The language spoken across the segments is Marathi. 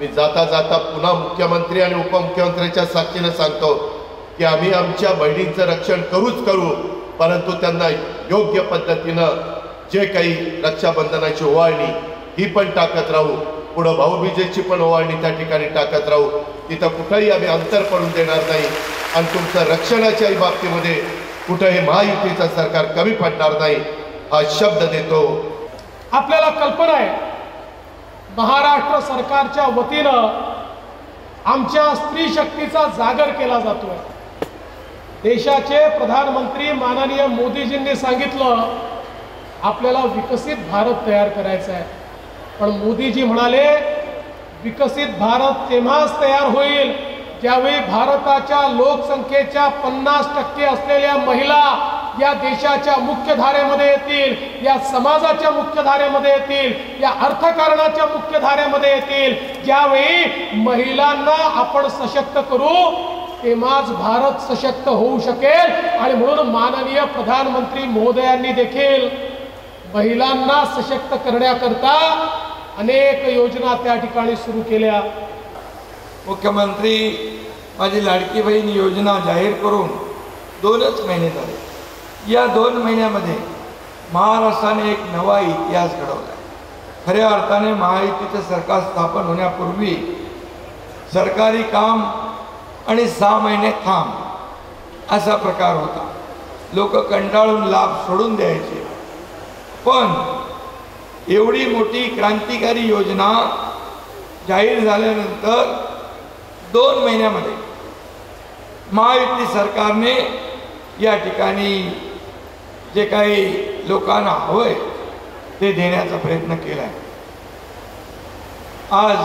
मी जाता जाता पुन्हा मुख्यमंत्री आणि उपमुख्यमंत्र्यांच्या साक्षीने सांगतो की आम्ही आमच्या बहिणींचं रक्षण करूच करू, परंतु त्यांना योग्य पद्धतीनं जे काही रक्षाबंधनाची ओवाळणी ही पण टाकत राहू, पुढं भाऊबीजेची पण ओवाळणी त्या ठिकाणी टाकत राहू। तिथं कुठेही आम्ही अंतर पडून देणार नाही आणि तुमचं रक्षणाच्याही बाबतीमध्ये कुठेही महायुतीचं सरकार कमी पडणार नाही हा शब्द देतो। आपल्याला कल्पना आहे महाराष्ट्र सरकारच्या वतीनं आमच्या स्त्री शक्तीचा जागर केला जातोय। देशाचे प्रधानमंत्री माननीय मोदीजींनी सांगितलं आपल्याला विकसित भारत तयार करायचा आहे, पण मोदीजी म्हणाले विकसित भारत तेव्हाच तयार होईल ज्यावेळी भारताच्या लोकसंख्येच्या 50% असलेल्या महिला या देशाच्या मुख्य धारेमध्ये येतील, या समाजाच्या मुख्य धारेमध्ये येतील, या अर्थकारणाच्या मुख्य धारेमध्ये येतील। ज्यावेळी महिलांना आपण सशक्त करू तेव्हाच भारत सशक्त होऊ शकेल। आणि म्हणून माननीय प्रधानमंत्री महोदयांनी देखील महिलांना सशक्त करण्याकरता अनेक योजना त्या ठिकाणी सुरू केल्या। मुख्यमंत्री माझी लाडकी बहीण योजना जाहीर करून 2च महिने झाले। या 2 महिन्यामध्ये महाराष्ट्राने एक नवा इतिहास घडवला। खऱ्या अर्थाने महायुतीचे सरकार स्थापन होण्यापूर्वी सरकारी काम आणि 6 महिने थांब असा प्रकार होता। लोक कंटाळून लाभ सोडून द्यायचे, पण एवढी मोठी क्रांतिकारी योजना जाहीर झाल्यानंतर 2 महिन्यामध्ये महायुती सरकारने या ठिकाणी जे काही लोकांना हवंय ते देण्याचा प्रयत्न केला आहे। आज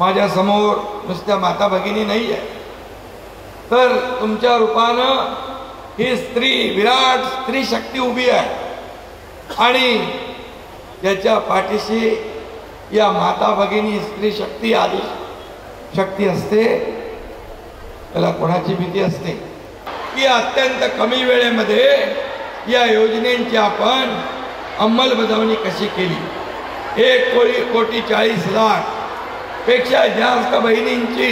माझ्या समोर नुसत्या माता भगिनी नाही आहे, तर तुमच्या रूपानं ही स्त्री विराट स्त्री शक्ती उभी आहे आणि त्याच्या पाठीशी या माता भगिनी स्त्री शक्ती आदी शक्ती असते। त्याला कोणाची भीती असते की अत्यंत कमी वेळेमध्ये या योजनेची आपण अंमलबजावणी कशी केली। 1,40,40,00,000 पेक्षा जास्त बहिणींची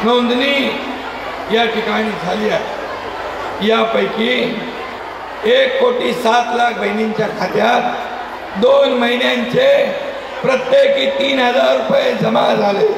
नोंदणी या ठिकाणी झाली आहे। यापैकी 1,07,00,000 बहिणींच्या खात्यात 2 महिन्यांचे प्रत्येकी 3,000 रुपये जमा झाले।